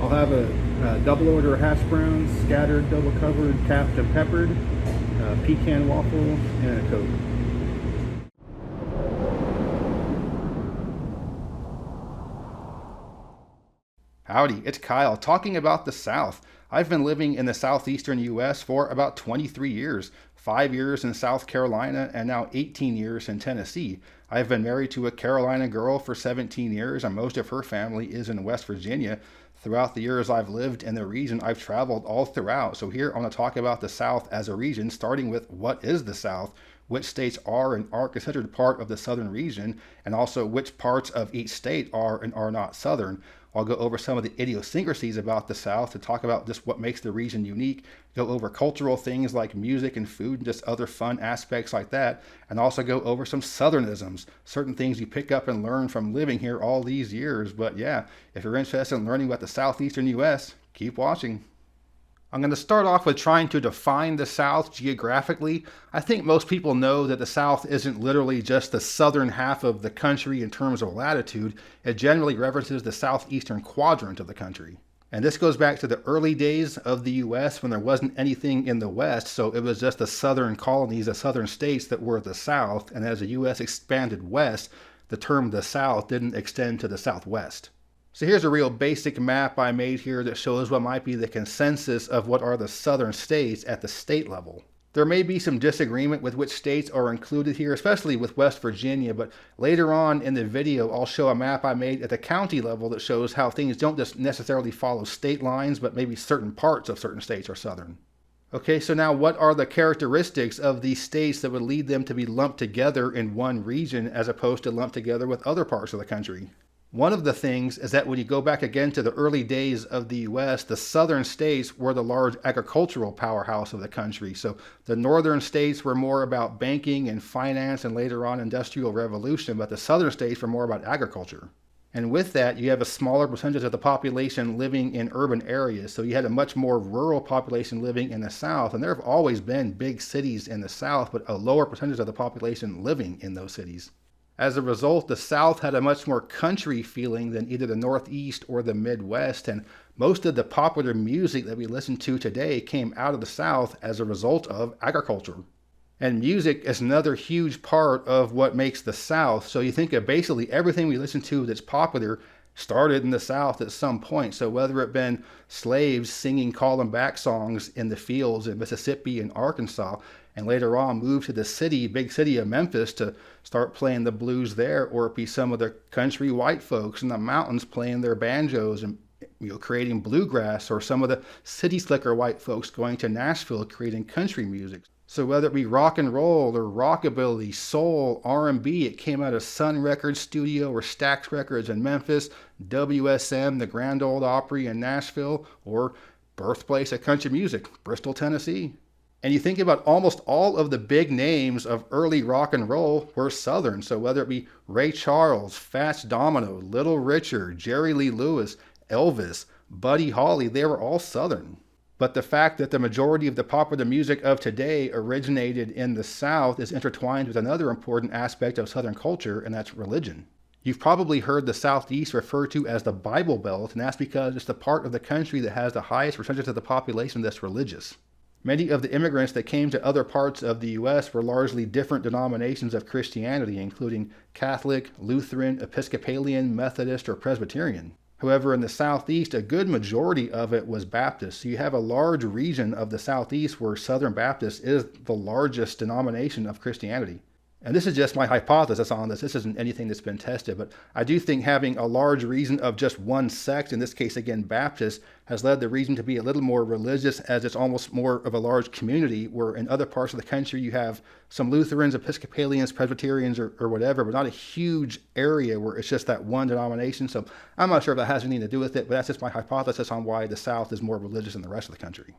I'll have a double order of hash browns, scattered, double covered, capped and peppered, pecan waffle, and a Coke. Howdy, it's Kyle talking about the South. I've been living in the southeastern U.S. for about 23 years, 5 years in South Carolina, and now 18 years in Tennessee. I've been married to a Carolina girl for 17 years, and most of her family is in West Virginia. Throughout the years I've lived in the region, I've traveled all throughout. So here I want to talk about the South as a region, starting with what is the South, which states are and aren't considered part of the southern region, and also which parts of each state are and are not southern. I'll go over some of the idiosyncrasies about the South to talk about just what makes the region unique, go over cultural things like music and food and just other fun aspects like that, and also go over some Southernisms, certain things you pick up and learn from living here all these years. But yeah, if you're interested in learning about the southeastern U.S., keep watching. I'm going to start off with trying to define the South geographically. I think most people know that the South isn't literally just the southern half of the country in terms of latitude. It generally references the southeastern quadrant of the country. And this goes back to the early days of the U.S. when there wasn't anything in the West, so it was just the southern colonies, the southern states that were the South. And as the U.S. expanded west, the term the South didn't extend to the Southwest. So here's a real basic map I made here that shows what might be the consensus of what are the southern states at the state level. There may be some disagreement with which states are included here, especially with West Virginia, but later on in the video I'll show a map I made at the county level that shows how things don't just necessarily follow state lines, but maybe certain parts of certain states are southern. Okay, so now what are the characteristics of these states that would lead them to be lumped together in one region as opposed to lumped together with other parts of the country? One of the things is that when you go back again to the early days of the U.S., the southern states were the large agricultural powerhouse of the country. So the northern states were more about banking and finance and later on industrial revolution, but the southern states were more about agriculture. And with that, you have a smaller percentage of the population living in urban areas. So you had a much more rural population living in the South. And there have always been big cities in the South, but a lower percentage of the population living in those cities. As a result, the South had a much more country feeling than either the Northeast or the Midwest, and most of the popular music that we listen to today came out of the South as a result of agriculture. And music is another huge part of what makes the South. So you think of basically everything we listen to that's popular started in the South at some point. So whether it been slaves singing call 'em back songs in the fields in Mississippi and Arkansas, and later on moved to the city, big city of Memphis to start playing the blues there, or it be some of the country white folks in the mountains playing their banjos and creating bluegrass, or some of the city slicker white folks going to Nashville creating country music. So whether it be rock and roll or rockabilly, soul, R&B, it came out of Sun Records Studio or Stax Records in Memphis, WSM, the Grand Ole Opry in Nashville, or birthplace of country music, Bristol, Tennessee. And you think about almost all of the big names of early rock and roll were Southern. So whether it be Ray Charles, Fats Domino, Little Richard, Jerry Lee Lewis, Elvis, Buddy Holly, they were all Southern. But the fact that the majority of the popular music of today originated in the South is intertwined with another important aspect of Southern culture, and that's religion. You've probably heard the Southeast referred to as the Bible Belt, and that's because it's the part of the country that has the highest percentage of the population that's religious. Many of the immigrants that came to other parts of the U.S. were largely different denominations of Christianity, including Catholic, Lutheran, Episcopalian, Methodist, or Presbyterian. However, in the Southeast, a good majority of it was Baptist. So you have a large region of the Southeast where Southern Baptist is the largest denomination of Christianity. And this is just my hypothesis on this. This isn't anything that's been tested, but I do think having a large region of just one sect, in this case again Baptist, has led the region to be a little more religious, as it's almost more of a large community, where in other parts of the country you have some Lutherans, Episcopalians, Presbyterians, or whatever, but not a huge area where it's just that one denomination. So I'm not sure if that has anything to do with it, but that's just my hypothesis on why the South is more religious than the rest of the country.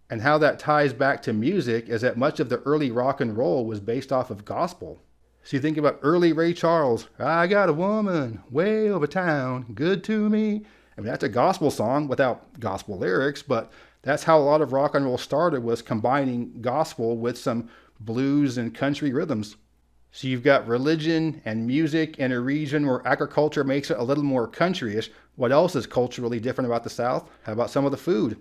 And how that ties back to music is that much of the early rock and roll was based off of gospel. So you think about early Ray Charles, I got a woman way over town, good to me. I mean, that's a gospel song without gospel lyrics, but that's how a lot of rock and roll started, was combining gospel with some blues and country rhythms. So you've got religion and music in a region where agriculture makes it a little more countryish. What else is culturally different about the South? How about some of the food?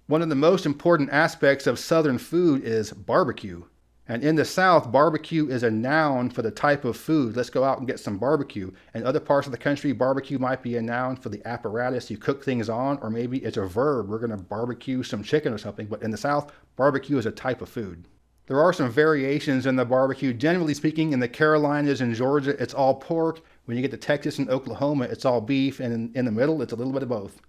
One of the most important aspects of Southern food is barbecue. And in the South, barbecue is a noun for the type of food. Let's go out and get some barbecue. In other parts of the country, barbecue might be a noun for the apparatus you cook things on, or maybe it's a verb. We're going to barbecue some chicken or something. But in the South, barbecue is a type of food. There are some variations in the barbecue. Generally speaking, in the Carolinas and Georgia, it's all pork. When you get to Texas and Oklahoma, it's all beef. And in the middle, it's a little bit of both.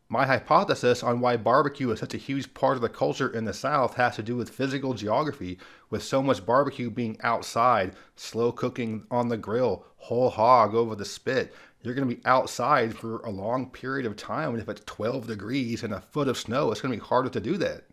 My hypothesis on why barbecue is such a huge part of the culture in the South has to do with physical geography, with so much barbecue being outside, slow cooking on the grill, whole hog over the spit. You're going to be outside for a long period of time, and if it's 12 degrees and a foot of snow, it's going to be harder to do that.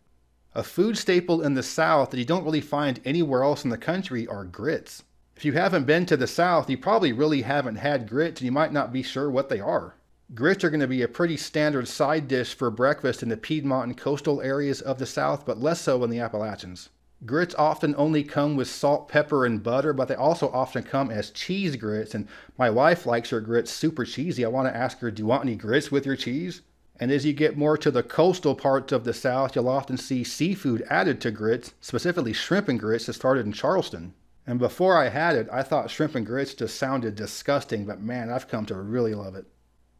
A food staple in the South that you don't really find anywhere else in the country are grits. If you haven't been to the South, you probably really haven't had grits, and you might not be sure what they are. Grits are going to be a pretty standard side dish for breakfast in the Piedmont and coastal areas of the South, but less so in the Appalachians. Grits often only come with salt, pepper, and butter, but they also often come as cheese grits, and my wife likes her grits super cheesy. I want to ask her, do you want any grits with your cheese? And as you get more to the coastal parts of the South, you'll often see seafood added to grits, specifically shrimp and grits that started in Charleston. And before I had it, I thought shrimp and grits just sounded disgusting, but man, I've come to really love it.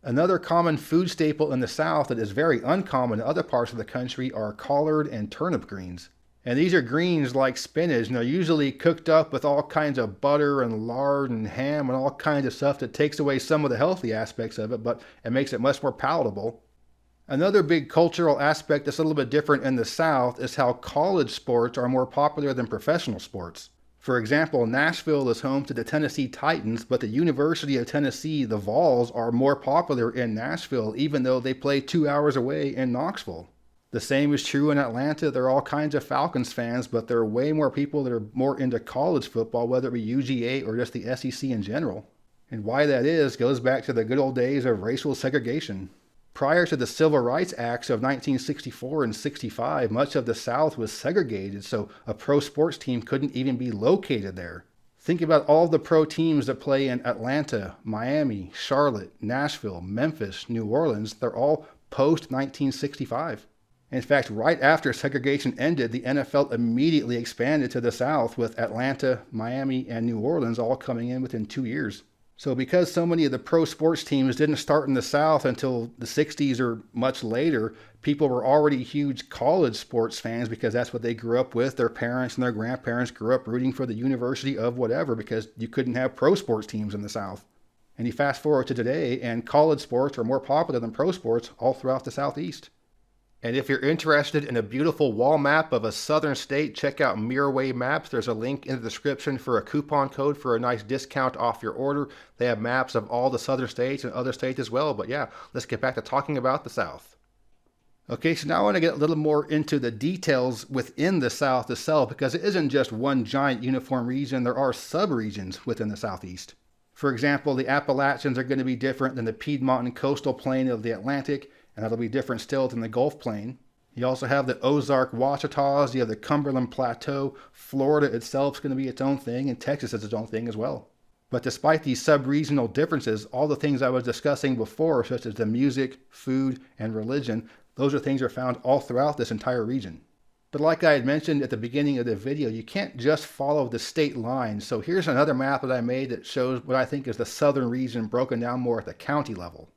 Another common food staple in the South that is very uncommon in other parts of the country are collard and turnip greens. And these are greens like spinach, and they're usually cooked up with all kinds of butter and lard and ham and all kinds of stuff that takes away some of the healthy aspects of it, but it makes it much more palatable. Another big cultural aspect that's a little bit different in the South is how college sports are more popular than professional sports. For example, Nashville is home to the Tennessee Titans, but the University of Tennessee, the Vols, are more popular in Nashville, even though they play 2 hours away in Knoxville. The same is true in Atlanta. There are all kinds of Falcons fans, but there are way more people that are more into college football, whether it be UGA or just the SEC in general. And why that is goes back to the good old days of racial segregation. Prior to the Civil Rights Acts of 1964 and 65, much of the South was segregated, so a pro sports team couldn't even be located there. Think about all the pro teams that play in Atlanta, Miami, Charlotte, Nashville, Memphis, New Orleans. They're all post-1965. In fact, right after segregation ended, the NFL immediately expanded to the South, with Atlanta, Miami, and New Orleans all coming in within 2 years. So because so many of the pro sports teams didn't start in the South until the 60s or much later, people were already huge college sports fans because that's what they grew up with. Their parents and their grandparents grew up rooting for the University of whatever because you couldn't have pro sports teams in the South. And you fast forward to today, and college sports are more popular than pro sports all throughout the Southeast. And if you're interested in a beautiful wall map of a southern state, check out Muir Way Maps. There's a link in the description for a coupon code for a nice discount off your order. They have maps of all the southern states and other states as well. But yeah, let's get back to talking about the South. Okay, so now I want to get a little more into the details within the South itself, because it isn't just one giant uniform region. There are sub-regions within the Southeast. For example, the Appalachians are going to be different than the Piedmont and coastal plain of the Atlantic, and that'll be different still than the Gulf Plain. You also have the Ozark Ouachitas, you have the Cumberland Plateau, Florida itself is going to be its own thing, and Texas is its own thing as well. But despite these sub-regional differences, all the things I was discussing before, such as the music, food, and religion, those are things that are found all throughout this entire region. But like I had mentioned at the beginning of the video, you can't just follow the state lines. So here's another map that I made that shows what I think is the southern region broken down more at the county level.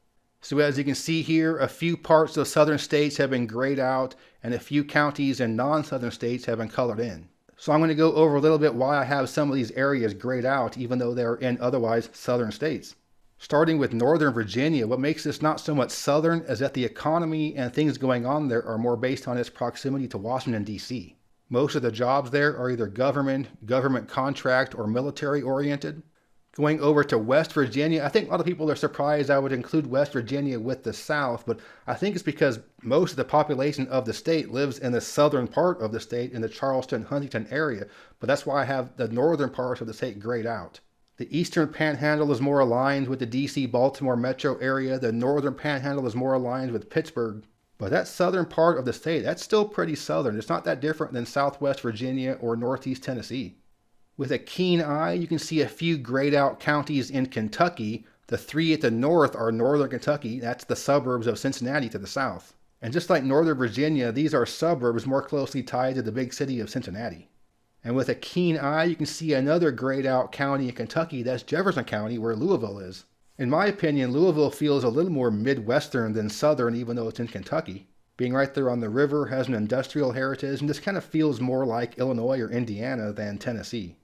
So as you can see here, a few parts of southern states have been grayed out, and a few counties in non-southern states have been colored in. So I'm going to go over a little bit why I have some of these areas grayed out, even though they're in otherwise southern states. Starting with Northern Virginia, what makes this not so much southern is that the economy and things going on there are more based on its proximity to Washington, D.C. Most of the jobs there are either government contract, or military oriented. Going over to West Virginia, I think a lot of people are surprised I would include West Virginia with the South, but I think it's because most of the population of the state lives in the southern part of the state in the Charleston, Huntington area, but that's why I have the northern parts of the state grayed out. The eastern panhandle is more aligned with the DC-Baltimore metro area. The northern panhandle is more aligned with Pittsburgh. But that southern part of the state, that's still pretty southern. It's not that different than Southwest Virginia or Northeast Tennessee. With a keen eye, you can see a few grayed out counties in Kentucky. The three at the north are northern Kentucky, that's the suburbs of Cincinnati to the south. And just like northern Virginia, these are suburbs more closely tied to the big city of Cincinnati. And with a keen eye, you can see another grayed out county in Kentucky, that's Jefferson County, where Louisville is. In my opinion, Louisville feels a little more Midwestern than Southern, even though it's in Kentucky. Being right there on the river, has an industrial heritage, and just kind of feels more like Illinois or Indiana than Tennessee.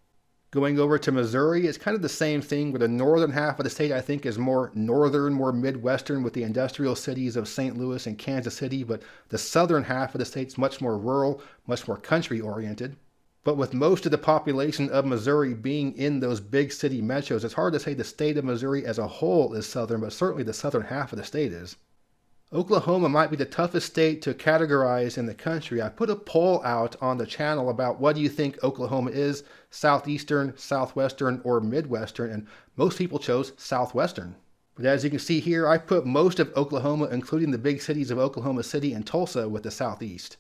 Going over to Missouri, it's kind of the same thing, where the northern half of the state I think is more northern, more Midwestern with the industrial cities of St. Louis and Kansas City, but the southern half of the state's much more rural, much more country oriented. But with most of the population of Missouri being in those big city metros, it's hard to say the state of Missouri as a whole is southern, but certainly the southern half of the state is. Oklahoma might be the toughest state to categorize in the country. I put a poll out on the channel about what do you think Oklahoma is, southeastern, southwestern, or midwestern, and most people chose southwestern. But as you can see here, I put most of Oklahoma, including the big cities of Oklahoma City and Tulsa, with the southeast.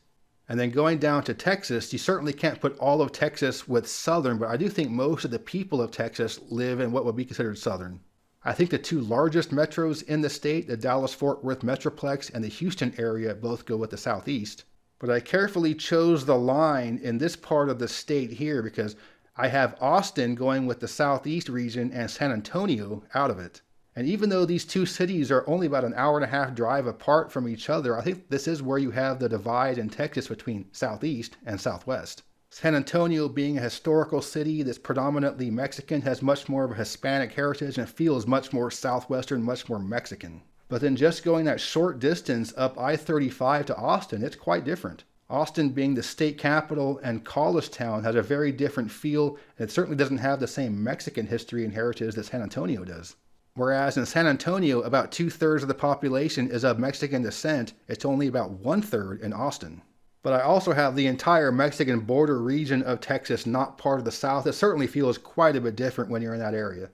And then going down to Texas, you certainly can't put all of Texas with southern, but I do think most of the people of Texas live in what would be considered southern. I think the two largest metros in the state, the Dallas-Fort Worth Metroplex and the Houston area, both go with the southeast. But I carefully chose the line in this part of the state here because I have Austin going with the southeast region and San Antonio out of it. And even though these two cities are only about an hour and a half drive apart from each other, I think this is where you have the divide in Texas between southeast and southwest. San Antonio, being a historical city that's predominantly Mexican, has much more of a Hispanic heritage and feels much more southwestern, much more Mexican. But then just going that short distance up I-35 to Austin, it's quite different. Austin, being the state capital and college town, has a very different feel, and it certainly doesn't have the same Mexican history and heritage that San Antonio does. Whereas in San Antonio, about 2/3 of the population is of Mexican descent, it's only about 1/3 in Austin. But I also have the entire Mexican border region of Texas not part of the South. It certainly feels quite a bit different when you're in that area.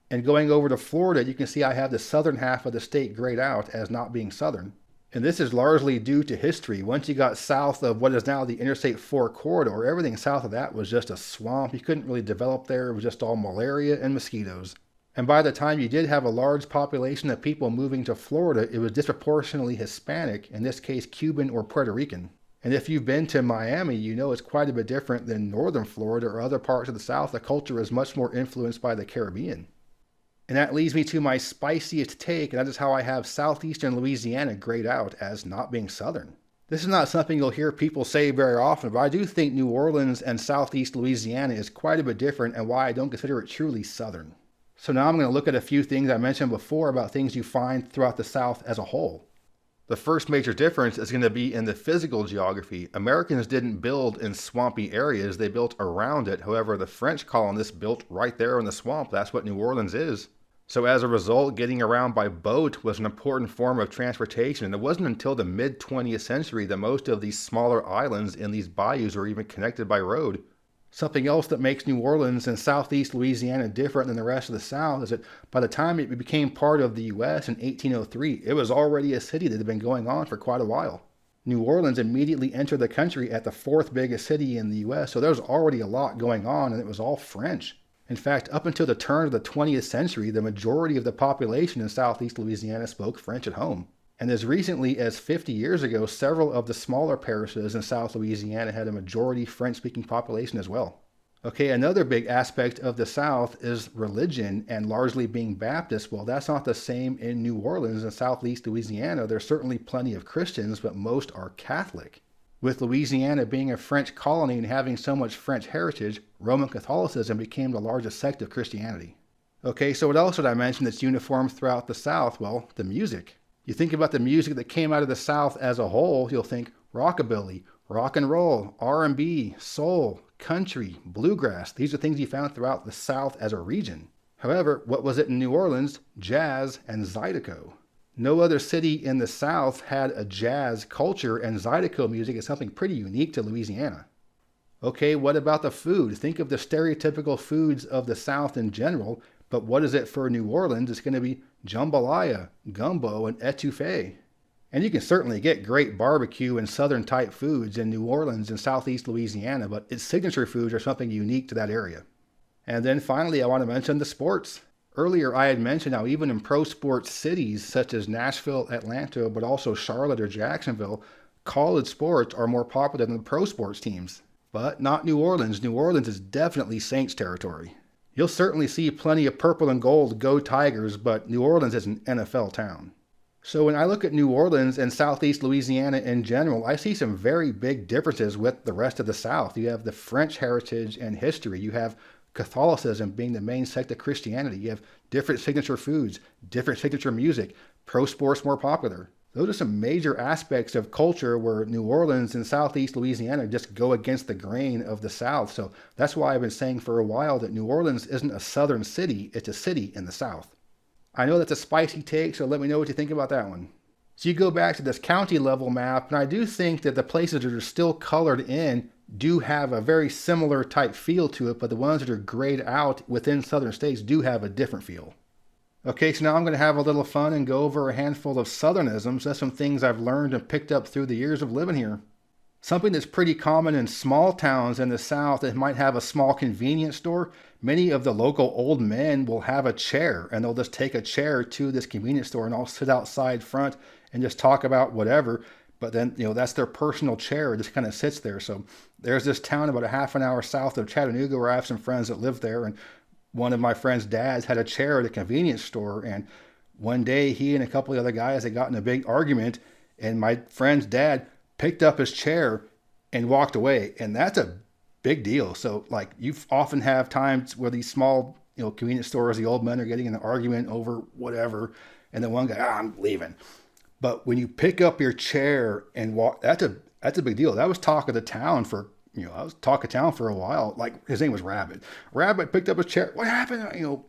And going over to Florida, you can see I have the southern half of the state grayed out as not being southern. And this is largely due to history. Once you got south of what is now the Interstate 4 corridor, everything south of that was just a swamp. You couldn't really develop there. It was just all malaria and mosquitoes. And by the time you did have a large population of people moving to Florida, it was disproportionately Hispanic, in this case Cuban or Puerto Rican. And if you've been to Miami, you know it's quite a bit different than northern Florida or other parts of the South. The culture is much more influenced by the Caribbean. And that leads me to my spiciest take, and that is how I have southeastern Louisiana grayed out as not being southern. This is not something you'll hear people say very often, but I do think New Orleans and southeast Louisiana is quite a bit different and why I don't consider it truly southern. So now I'm going to look at a few things I mentioned before about things you find throughout the South as a whole. The first major difference is going to be in the physical geography. Americans didn't build in swampy areas, they built around it. However, the French colonists built right there in the swamp. That's what New Orleans is. So as a result, getting around by boat was an important form of transportation. And it wasn't until the mid-20th century that most of these smaller islands in these bayous were even connected by road. Something else that makes New Orleans and southeast Louisiana different than the rest of the South is that by the time it became part of the U.S. in 1803, it was already a city that had been going on for quite a while. New Orleans immediately entered the country at the fourth biggest city in the U.S., so there was already a lot going on, and it was all French. In fact, up until the turn of the 20th century, the majority of the population in southeast Louisiana spoke French at home. And as recently as 50 years ago, several of the smaller parishes in South Louisiana had a majority French-speaking population as well. Okay, another big aspect of the South is religion and largely being Baptist. Well, that's not the same in New Orleans and southeast Louisiana. There's certainly plenty of Christians, but most are Catholic. With Louisiana being a French colony and having so much French heritage, Roman Catholicism became the largest sect of Christianity. Okay, so what else did I mention that's uniform throughout the South? Well, the music. You think about the music that came out of the South as a whole, you'll think rockabilly, rock and roll, R&B, soul, country, bluegrass. These are things you found throughout the South as a region. However, what was it in New Orleans? Jazz and Zydeco. No other city in the South had a jazz culture, and Zydeco music is something pretty unique to Louisiana. Okay, what about the food? Think of the stereotypical foods of the South in general, but what is it for New Orleans? It's going to be jambalaya, gumbo, and etouffee. And you can certainly get great barbecue and southern type foods in New Orleans and southeast Louisiana, but its signature foods are something unique to that area. And then finally, I want to mention the sports. Earlier, I had mentioned how even in pro sports cities such as Nashville, Atlanta, but also Charlotte or Jacksonville, college sports are more popular than the pro sports teams. But not New Orleans. New Orleans is definitely Saints territory. You'll certainly see plenty of purple and gold, go Tigers, but New Orleans is an NFL town. So when I look at New Orleans and southeast Louisiana in general, I see some very big differences with the rest of the South. You have the French heritage and history. You have Catholicism being the main sect of Christianity. You have different signature foods, different signature music, pro sports more popular. Those are some major aspects of culture where New Orleans and southeast Louisiana just go against the grain of the South. So that's why I've been saying for a while that New Orleans isn't a southern city, it's a city in the South. I know that's a spicy take, so let me know what you think about that one. So you go back to this county level map, and I do think that the places that are still colored in do have a very similar type feel to it, but the ones that are grayed out within southern states do have a different feel. Okay, so now I'm going to have a little fun and go over a handful of Southernisms. That's some things I've learned and picked up through the years of living here. Something that's pretty common in small towns in the South that might have a small convenience store. Many of the local old men will have a chair, and they'll just take a chair to this convenience store and all sit outside front and just talk about whatever. But then, that's their personal chair. It just kind of sits there. So there's this town about a half an hour south of Chattanooga where I have some friends that live there, and one of my friend's dads had a chair at a convenience store, and one day he and a couple of other guys had gotten a big argument, and my friend's dad picked up his chair and walked away, and that's a big deal. So you often have times where these small convenience stores, the old men are getting in an argument over whatever, and then one guy, I'm leaving. But when you pick up your chair and walk, that's a big deal. That was talk of the town for I was talk of town for a while. His name was Rabbit. Rabbit picked up his chair. What happened?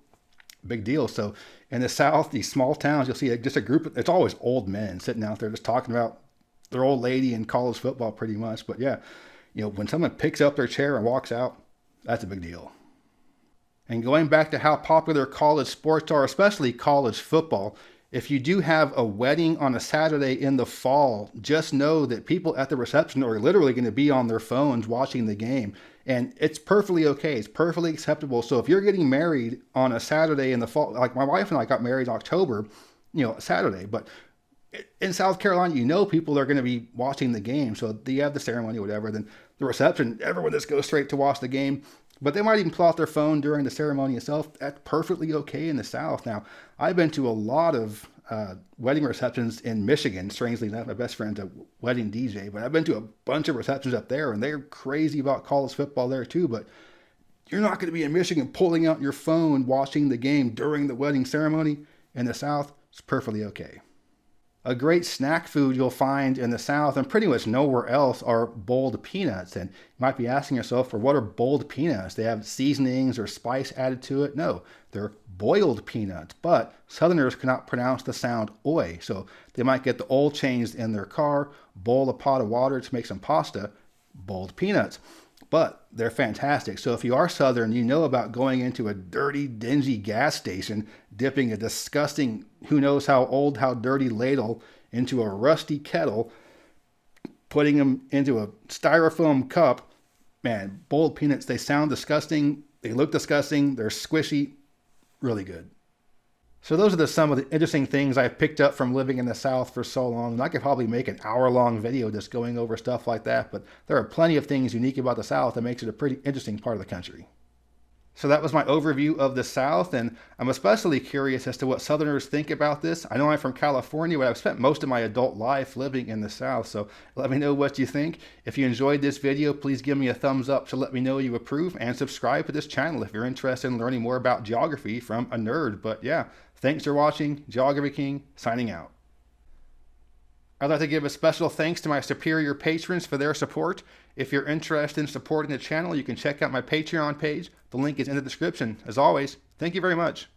Big deal. So in the South, these small towns, you'll see just a group. It's always old men sitting out there just talking about their old lady in college football, pretty much. But yeah, when someone picks up their chair and walks out, that's a big deal. And going back to how popular college sports are, especially college football, if you do have a wedding on a Saturday in the fall, just know that people at the reception are literally going to be on their phones watching the game. And it's perfectly okay. It's perfectly acceptable. So if you're getting married on a Saturday in the fall, like my wife and I got married in October, Saturday, but in South Carolina, people are going to be watching the game. So you have the ceremony or whatever, then the reception, everyone just goes straight to watch the game. But they might even pull out their phone during the ceremony itself. That's perfectly okay in the South. Now, I've been to a lot of wedding receptions in Michigan. Strangely enough, my best friend's a wedding DJ, but I've been to a bunch of receptions up there, and they're crazy about college football there too. But you're not going to be in Michigan pulling out your phone watching the game during the wedding ceremony. In the South, it's perfectly okay. A great snack food you'll find in the South and pretty much nowhere else are boiled peanuts. And you might be asking yourself, well, what are boiled peanuts? They have seasonings or spice added to it? No, they're boiled peanuts. But Southerners cannot pronounce the sound oi. So they might get the oil changed in their car, boil a pot of water to make some pasta, boiled peanuts. But they're fantastic. So if you are Southern, you know about going into a dirty, dingy gas station, dipping a disgusting, who knows how old, how dirty ladle into a rusty kettle, putting them into a styrofoam cup. Man, boiled peanuts, they sound disgusting. They look disgusting. They're squishy. Really good. So those are some of the interesting things I've picked up from living in the South for so long. And I could probably make an hour-long video just going over stuff like that, but there are plenty of things unique about the South that makes it a pretty interesting part of the country. So that was my overview of the South, and I'm especially curious as to what Southerners think about this. I know I'm from California, but I've spent most of my adult life living in the South, so let me know what you think. If you enjoyed this video, please give me a thumbs up to let me know you approve, and subscribe to this channel if you're interested in learning more about geography from a nerd. But yeah, thanks for watching. Geography King, signing out. I'd like to give a special thanks to my superior patrons for their support. If you're interested in supporting the channel, you can check out my Patreon page. The link is in the description. As always, thank you very much.